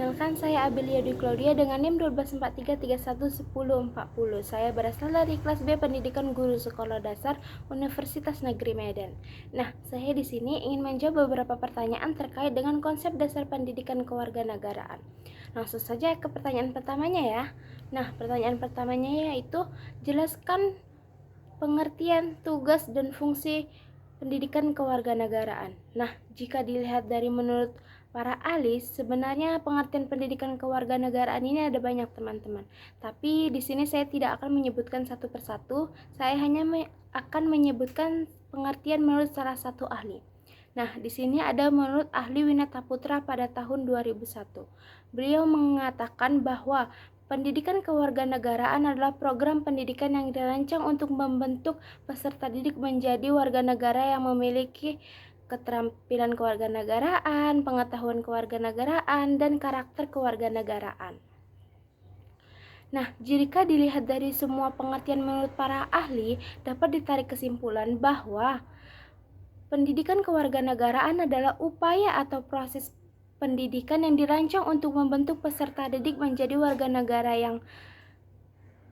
Perkenalkan, saya Abelia Dwi Claudia dengan NIM 1243311040. Saya berasal dari kelas B Pendidikan Guru Sekolah Dasar Universitas Negeri Medan. Nah, saya di sini ingin menjawab beberapa pertanyaan terkait dengan konsep dasar pendidikan kewarganegaraan. Langsung saja ke pertanyaan pertamanya ya. Nah, pertanyaan pertamanya yaitu jelaskan pengertian, tugas, dan fungsi pendidikan kewarganegaraan. Nah, jika dilihat dari menurut para ahli, sebenarnya pengertian pendidikan kewarganegaraan ini ada banyak teman-teman. Tapi di sini saya tidak akan menyebutkan satu persatu, saya hanya akan menyebutkan pengertian menurut salah satu ahli. Nah, di sini ada menurut ahli Winata Putra pada tahun 2001. Beliau mengatakan bahwa pendidikan kewarganegaraan adalah program pendidikan yang dirancang untuk membentuk peserta didik menjadi warga negara yang memiliki keterampilan kewarganegaraan, pengetahuan kewarganegaraan, dan karakter kewarganegaraan. Nah, jika dilihat dari semua pengertian menurut para ahli, dapat ditarik kesimpulan bahwa pendidikan kewarganegaraan adalah upaya atau proses pendidikan yang dirancang untuk membentuk peserta didik menjadi warga negara yang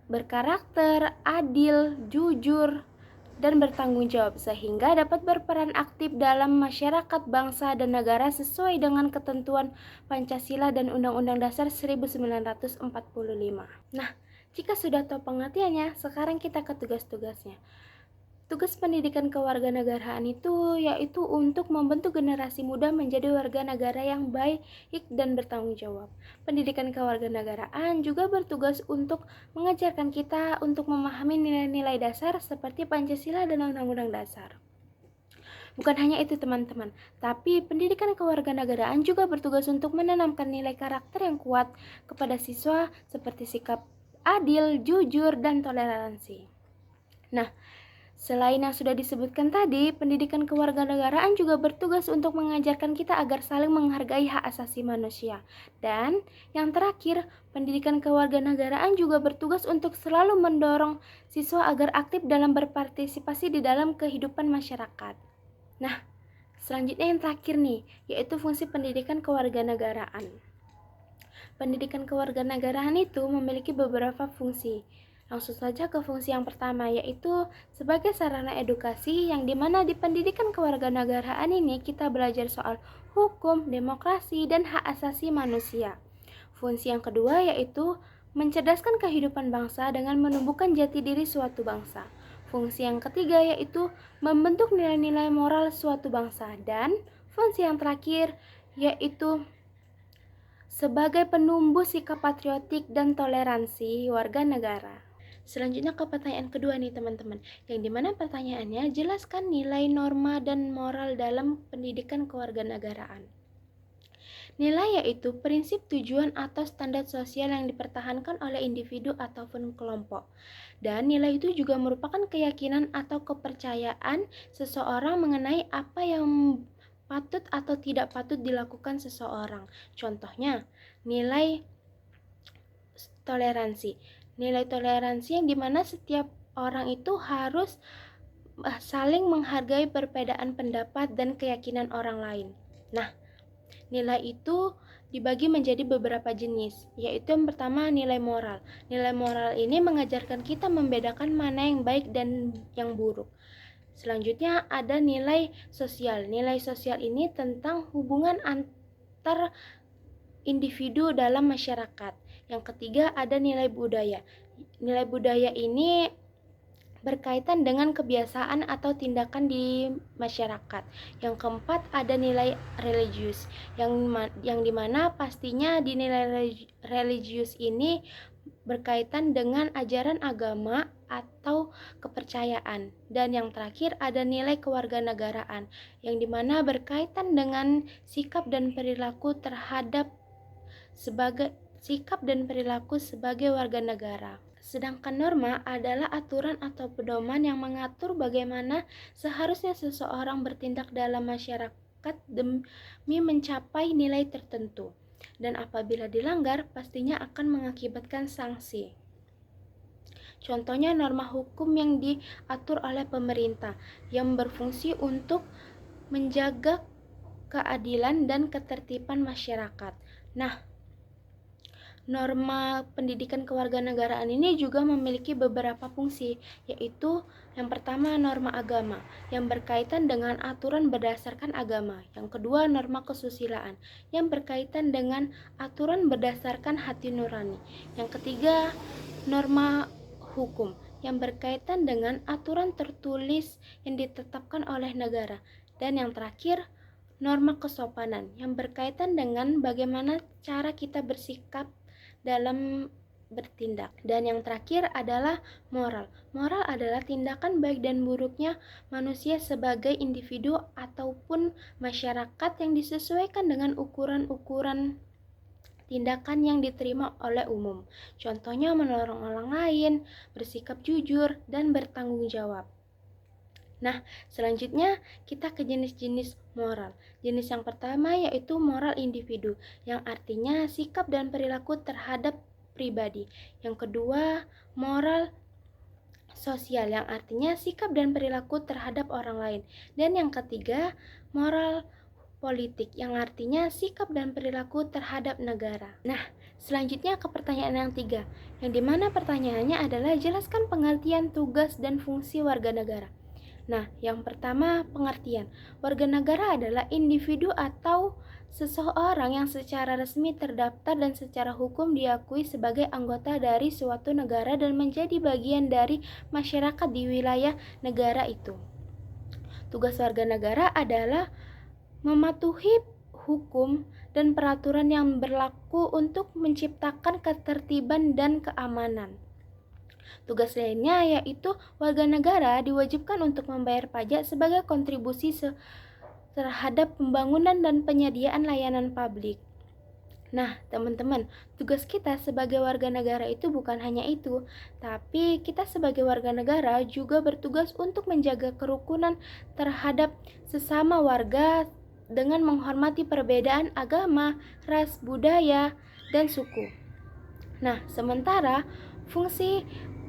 berkarakter, adil, jujur, dan bertanggung jawab sehingga dapat berperan aktif dalam masyarakat, bangsa, dan negara sesuai dengan ketentuan Pancasila dan Undang-Undang Dasar 1945. Nah, jika sudah tahu pengertiannya, sekarang kita ke tugas-tugasnya. Tugas pendidikan kewarganegaraan itu yaitu untuk membentuk generasi muda menjadi warga negara yang baik dan bertanggung jawab. Pendidikan kewarganegaraan juga bertugas untuk mengajarkan kita untuk memahami nilai-nilai dasar seperti Pancasila dan Undang-Undang Dasar. Bukan hanya itu teman-teman, tapi pendidikan kewarganegaraan juga bertugas untuk menanamkan nilai karakter yang kuat kepada siswa seperti sikap adil, jujur, dan toleransi. Nah, selain yang sudah disebutkan tadi, pendidikan kewarganegaraan juga bertugas untuk mengajarkan kita agar saling menghargai hak asasi manusia. Dan yang terakhir, pendidikan kewarganegaraan juga bertugas untuk selalu mendorong siswa agar aktif dalam berpartisipasi di dalam kehidupan masyarakat. Nah, selanjutnya yang terakhir nih, yaitu fungsi pendidikan kewarganegaraan. Pendidikan kewarganegaraan itu memiliki beberapa fungsi. Langsung saja ke fungsi yang pertama, yaitu sebagai sarana edukasi yang dimana di pendidikan kewarganegaraan ini kita belajar soal hukum, demokrasi, dan hak asasi manusia. Fungsi yang kedua yaitu mencerdaskan kehidupan bangsa dengan menumbuhkan jati diri suatu bangsa. Fungsi yang ketiga yaitu membentuk nilai-nilai moral suatu bangsa. Dan fungsi yang terakhir yaitu sebagai penumbuh sikap patriotik dan toleransi warga negara. Selanjutnya ke pertanyaan kedua nih teman-teman, yang dimana pertanyaannya jelaskan nilai, norma, dan moral dalam pendidikan kewarganegaraan. Nilai yaitu prinsip, tujuan, atau standar sosial yang dipertahankan oleh individu ataupun kelompok. Dan nilai itu juga merupakan keyakinan atau kepercayaan seseorang mengenai apa yang patut atau tidak patut dilakukan seseorang. Contohnya, nilai toleransi. Nilai toleransi yang dimana setiap orang itu harus saling menghargai perbedaan pendapat dan keyakinan orang lain. Nah, nilai itu dibagi menjadi beberapa jenis, yaitu yang pertama nilai moral. Nilai moral ini mengajarkan kita membedakan mana yang baik dan yang buruk. Selanjutnya ada nilai sosial. Nilai sosial ini tentang hubungan antar individu dalam masyarakat. Yang ketiga ada nilai budaya. Nilai budaya ini berkaitan dengan kebiasaan atau tindakan di masyarakat. Yang keempat ada nilai religius, yang dimana pastinya di nilai religius ini berkaitan dengan ajaran agama atau kepercayaan. Dan yang terakhir ada nilai kewarganegaraan, yang dimana berkaitan dengan sikap dan perilaku sebagai warga negara. Sedangkan norma adalah aturan atau pedoman yang mengatur bagaimana seharusnya seseorang bertindak dalam masyarakat demi mencapai nilai tertentu. Dan apabila dilanggar, pastinya akan mengakibatkan sanksi. Contohnya norma hukum yang diatur oleh pemerintah yang berfungsi untuk menjaga keadilan dan ketertiban masyarakat. Nah, Norma pendidikan kewarganegaraan ini juga memiliki beberapa fungsi, yaitu yang pertama norma agama yang berkaitan dengan aturan berdasarkan agama. Yang kedua norma kesusilaan yang berkaitan dengan aturan berdasarkan hati nurani. Yang ketiga norma hukum yang berkaitan dengan aturan tertulis yang ditetapkan oleh negara. Dan yang terakhir norma kesopanan yang berkaitan dengan bagaimana cara kita bersikap dalam bertindak. Dan yang terakhir adalah moral. Moral adalah tindakan baik dan buruknya manusia sebagai individu ataupun masyarakat yang disesuaikan dengan ukuran-ukuran tindakan yang diterima oleh umum. Contohnya menolong orang lain, bersikap jujur, dan bertanggung jawab. Nah, selanjutnya kita ke jenis-jenis moral. Jenis yang pertama yaitu moral individu, yang artinya sikap dan perilaku terhadap pribadi. Yang kedua, moral sosial, yang artinya sikap dan perilaku terhadap orang lain. Dan yang ketiga, moral politik, yang artinya sikap dan perilaku terhadap negara. Nah, selanjutnya ke pertanyaan yang tiga, yang dimana pertanyaannya adalah jelaskan pengertian tugas dan fungsi warga negara. Nah, yang pertama pengertian. Warga negara adalah individu atau seseorang yang secara resmi terdaftar dan secara hukum diakui sebagai anggota dari suatu negara dan menjadi bagian dari masyarakat di wilayah negara itu. Tugas warga negara adalah mematuhi hukum dan peraturan yang berlaku untuk menciptakan ketertiban dan keamanan. Tugas lainnya yaitu warga negara diwajibkan untuk membayar pajak sebagai kontribusi terhadap pembangunan dan penyediaan layanan publik. Nah, teman-teman, tugas kita sebagai warga negara itu bukan hanya itu, tapi kita sebagai warga negara juga bertugas untuk menjaga kerukunan terhadap sesama warga dengan menghormati perbedaan agama, ras, budaya, dan suku. Nah, sementara fungsi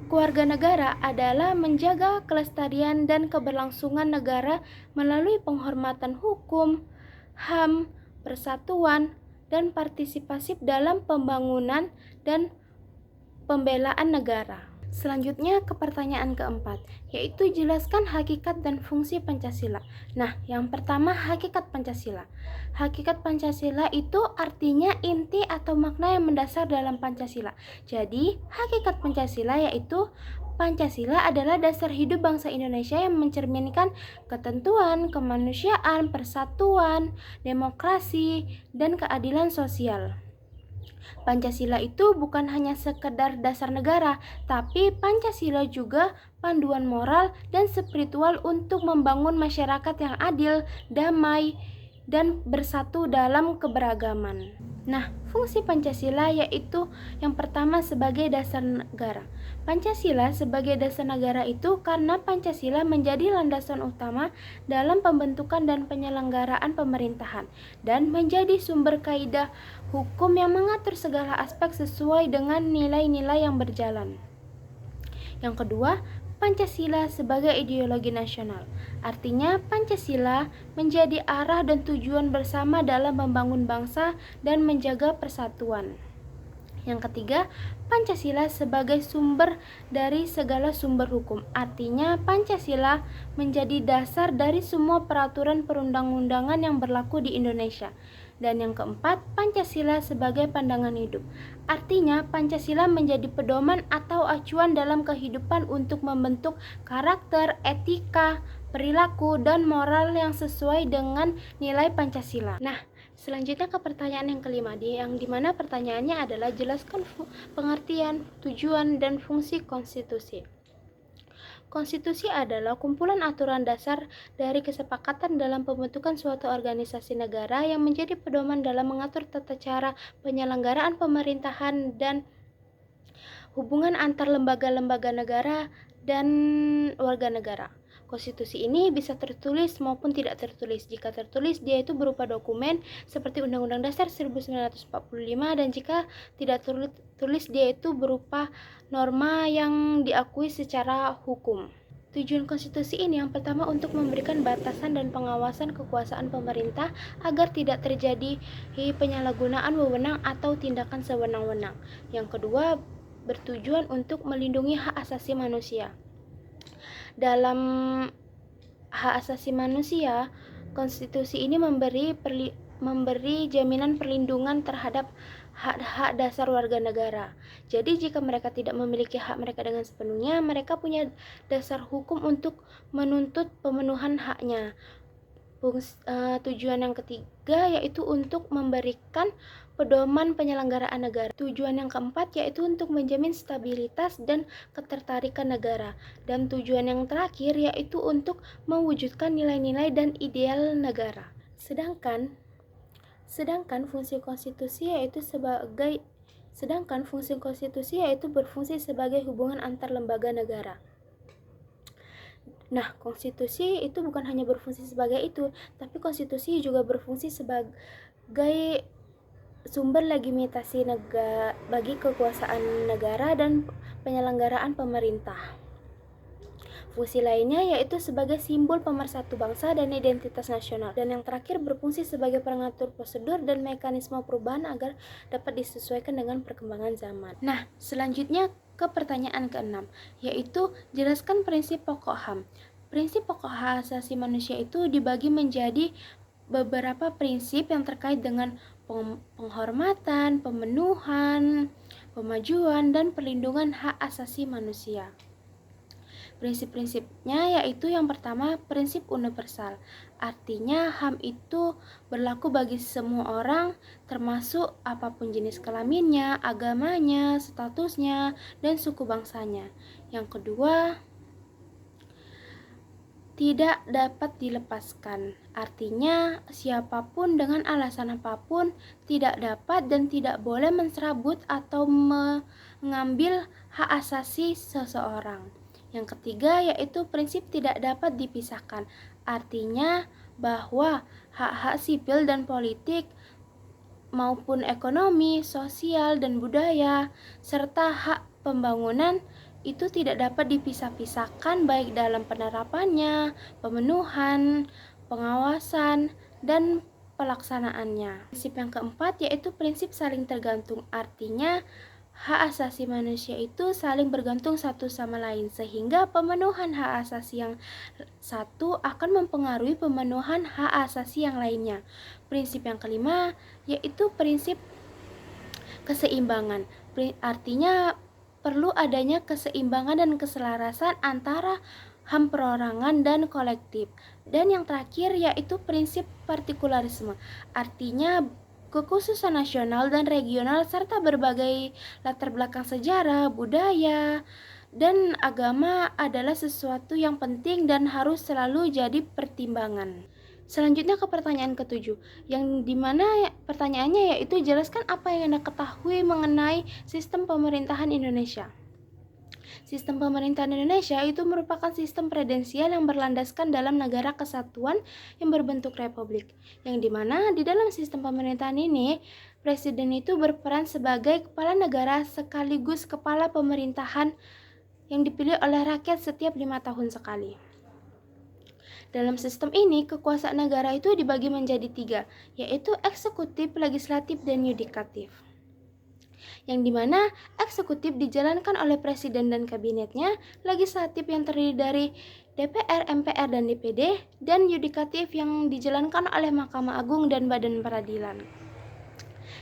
kewarganegaraan adalah menjaga kelestarian dan keberlangsungan negara melalui penghormatan hukum, HAM, persatuan, dan partisipasi dalam pembangunan dan pembelaan negara. Selanjutnya ke pertanyaan keempat, yaitu jelaskan hakikat dan fungsi Pancasila. Nah, yang pertama hakikat Pancasila. Hakikat Pancasila itu artinya inti atau makna yang mendasar dalam Pancasila. Jadi, hakikat Pancasila yaitu Pancasila adalah dasar hidup bangsa Indonesia yang mencerminkan ketentuan, kemanusiaan, persatuan, demokrasi, dan keadilan sosial. Pancasila itu bukan hanya sekedar dasar negara, tapi Pancasila juga panduan moral dan spiritual untuk membangun masyarakat yang adil, damai, dan bersatu dalam keberagaman. Nah, fungsi Pancasila yaitu yang pertama sebagai dasar negara. Pancasila sebagai dasar negara itu karena Pancasila menjadi landasan utama dalam pembentukan dan penyelenggaraan pemerintahan dan menjadi sumber kaidah hukum yang mengatur segala aspek sesuai dengan nilai-nilai yang berjalan. Yang kedua, Pancasila sebagai ideologi nasional. Artinya Pancasila menjadi arah dan tujuan bersama dalam membangun bangsa dan menjaga persatuan. Yang ketiga, Pancasila sebagai sumber dari segala sumber hukum. Artinya Pancasila menjadi dasar dari semua peraturan perundang-undangan yang berlaku di Indonesia. Dan yang keempat, Pancasila sebagai pandangan hidup. Artinya Pancasila menjadi pedoman atau acuan dalam kehidupan untuk membentuk karakter, etika, perilaku, dan moral yang sesuai dengan nilai Pancasila. Nah, selanjutnya ke pertanyaan yang kelima, yang dimana pertanyaannya adalah jelaskan pengertian, tujuan, dan fungsi konstitusi. Konstitusi adalah kumpulan aturan dasar dari kesepakatan dalam pembentukan suatu organisasi negara yang menjadi pedoman dalam mengatur tata cara penyelenggaraan pemerintahan dan hubungan antar lembaga-lembaga negara dan warga negara. Konstitusi ini bisa tertulis maupun tidak tertulis. Jika tertulis, dia itu berupa dokumen seperti Undang-Undang Dasar 1945, dan jika tidak tertulis, dia itu berupa norma yang diakui secara hukum. Tujuan konstitusi ini yang pertama untuk memberikan batasan dan pengawasan kekuasaan pemerintah agar tidak terjadi penyalahgunaan wewenang atau tindakan sewenang-wenang. Yang kedua, bertujuan untuk melindungi hak asasi manusia. Dalam hak asasi manusia, konstitusi ini memberi jaminan perlindungan terhadap hak-hak dasar warga negara. Jadi jika mereka tidak memiliki hak mereka dengan sepenuhnya, mereka punya dasar hukum untuk menuntut pemenuhan haknya. Tujuan yang ketiga yaitu untuk memberikan pedoman penyelenggaraan negara. Tujuan yang keempat yaitu untuk menjamin stabilitas dan ketertarikan negara. Dan tujuan yang terakhir yaitu untuk mewujudkan nilai-nilai dan ideal negara. Sedangkan fungsi konstitusi yaitu berfungsi sebagai hubungan antar lembaga negara. Nah, konstitusi itu bukan hanya berfungsi sebagai itu, tapi konstitusi juga berfungsi sebagai sumber legitimasi bagi kekuasaan negara dan penyelenggaraan pemerintah. Fungsi lainnya yaitu sebagai simbol pemersatu bangsa dan identitas nasional. Dan yang terakhir berfungsi sebagai pengatur prosedur dan mekanisme perubahan agar dapat disesuaikan dengan perkembangan zaman. Nah, selanjutnya ke pertanyaan ke-6, yaitu jelaskan prinsip pokok HAM. Prinsip pokok hak asasi manusia itu dibagi menjadi beberapa prinsip yang terkait dengan penghormatan, pemenuhan, pemajuan, dan perlindungan hak asasi manusia. Prinsip-prinsipnya yaitu yang pertama, prinsip universal. Artinya HAM itu berlaku bagi semua orang, termasuk apapun jenis kelaminnya, agamanya, statusnya, dan suku bangsanya. Yang kedua, tidak dapat dilepaskan. Artinya siapapun dengan alasan apapun tidak dapat dan tidak boleh mencerabut atau mengambil hak asasi seseorang. Yang ketiga yaitu prinsip tidak dapat dipisahkan. Artinya bahwa hak-hak sipil dan politik maupun ekonomi, sosial, dan budaya serta hak pembangunan itu tidak dapat dipisah-pisahkan baik dalam penerapannya, pemenuhan, pengawasan, dan pelaksanaannya. Prinsip yang keempat yaitu prinsip saling tergantung. Artinya hak asasi manusia itu saling bergantung satu sama lain, sehingga pemenuhan hak asasi yang satu akan mempengaruhi pemenuhan hak asasi yang lainnya. Prinsip yang kelima yaitu prinsip keseimbangan. Artinya perlu adanya keseimbangan dan keselarasan antara HAM perorangan dan kolektif. Dan yang terakhir yaitu prinsip partikularisme. Artinya kekhususan nasional dan regional serta berbagai latar belakang sejarah, budaya, dan agama adalah sesuatu yang penting dan harus selalu jadi pertimbangan. Selanjutnya ke pertanyaan ke-7, yang dimana pertanyaannya yaitu jelaskan apa yang Anda ketahui mengenai sistem pemerintahan Indonesia. Sistem pemerintahan Indonesia itu merupakan sistem presidensial yang berlandaskan dalam negara kesatuan yang berbentuk republik. Yang dimana di dalam sistem pemerintahan ini, presiden itu berperan sebagai kepala negara sekaligus kepala pemerintahan yang dipilih oleh rakyat setiap 5 tahun sekali. Dalam sistem ini, kekuasaan negara itu dibagi menjadi 3, yaitu eksekutif, legislatif, dan yudikatif. Yang dimana eksekutif dijalankan oleh presiden dan kabinetnya, legislatif yang terdiri dari DPR, MPR, dan DPD, dan yudikatif yang dijalankan oleh Mahkamah Agung dan Badan Peradilan.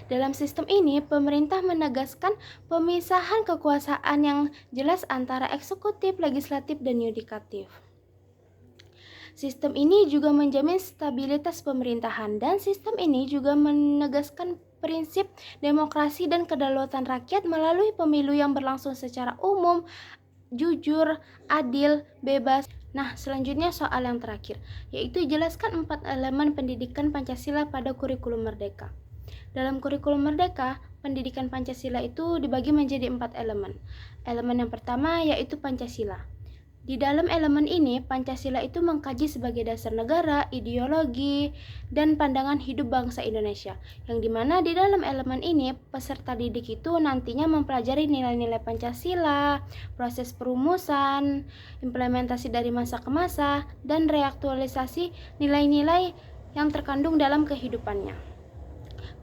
Dalam sistem ini, pemerintah menegaskan pemisahan kekuasaan yang jelas antara eksekutif, legislatif, dan yudikatif. Sistem ini juga menjamin stabilitas pemerintahan, dan sistem ini juga menegaskan prinsip demokrasi dan kedaulatan rakyat melalui pemilu yang berlangsung secara umum, jujur, adil, bebas. Nah, selanjutnya soal yang terakhir, yaitu jelaskan 4 elemen pendidikan Pancasila pada kurikulum Merdeka. Dalam kurikulum Merdeka, pendidikan Pancasila itu dibagi menjadi 4 elemen. Elemen yang pertama yaitu Pancasila. Di dalam elemen ini, Pancasila itu mengkaji sebagai dasar negara, ideologi, dan pandangan hidup bangsa Indonesia. Yang dimana di dalam elemen ini, peserta didik itu nantinya mempelajari nilai-nilai Pancasila, proses perumusan, implementasi dari masa ke masa, dan reaktualisasi nilai-nilai yang terkandung dalam kehidupannya.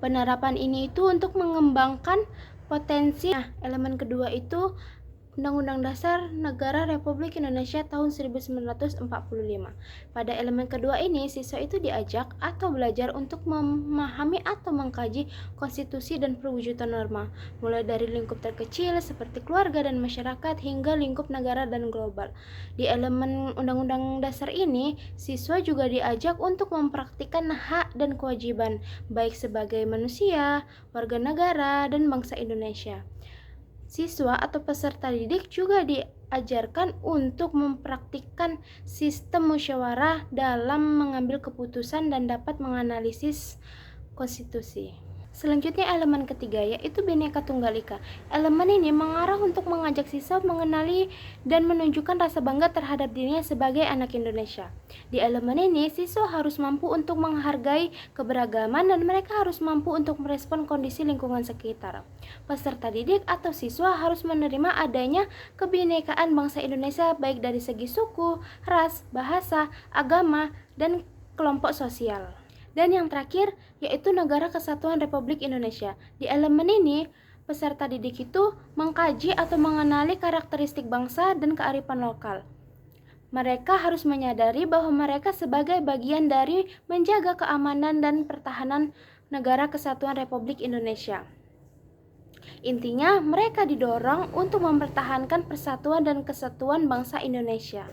Penerapan ini itu untuk mengembangkan potensi. Nah, elemen kedua itu Undang-Undang Dasar Negara Republik Indonesia tahun 1945. Pada elemen kedua ini, siswa itu diajak atau belajar untuk memahami atau mengkaji konstitusi dan perwujudan norma, mulai dari lingkup terkecil seperti keluarga dan masyarakat hingga lingkup negara dan global. Di elemen Undang-Undang Dasar ini, siswa juga diajak untuk mempraktikkan hak dan kewajiban, baik sebagai manusia, warga negara, dan bangsa Indonesia. Siswa atau peserta didik juga diajarkan untuk mempraktikkan sistem musyawarah dalam mengambil keputusan dan dapat menganalisis konstitusi. Selanjutnya elemen ketiga yaitu Bhinneka Tunggal Ika. Elemen ini mengarah untuk mengajak siswa mengenali dan menunjukkan rasa bangga terhadap dirinya sebagai anak Indonesia. Di elemen ini siswa harus mampu untuk menghargai keberagaman dan mereka harus mampu untuk merespon kondisi lingkungan sekitar. Peserta didik atau siswa harus menerima adanya kebinekaan bangsa Indonesia baik dari segi suku, ras, bahasa, agama, dan kelompok sosial. Dan yang terakhir yaitu Negara Kesatuan Republik Indonesia. Di elemen ini, peserta didik itu mengkaji atau mengenali karakteristik bangsa dan kearifan lokal. Mereka harus menyadari bahwa mereka sebagai bagian dari menjaga keamanan dan pertahanan Negara Kesatuan Republik Indonesia. Intinya, mereka didorong untuk mempertahankan persatuan dan kesatuan bangsa Indonesia.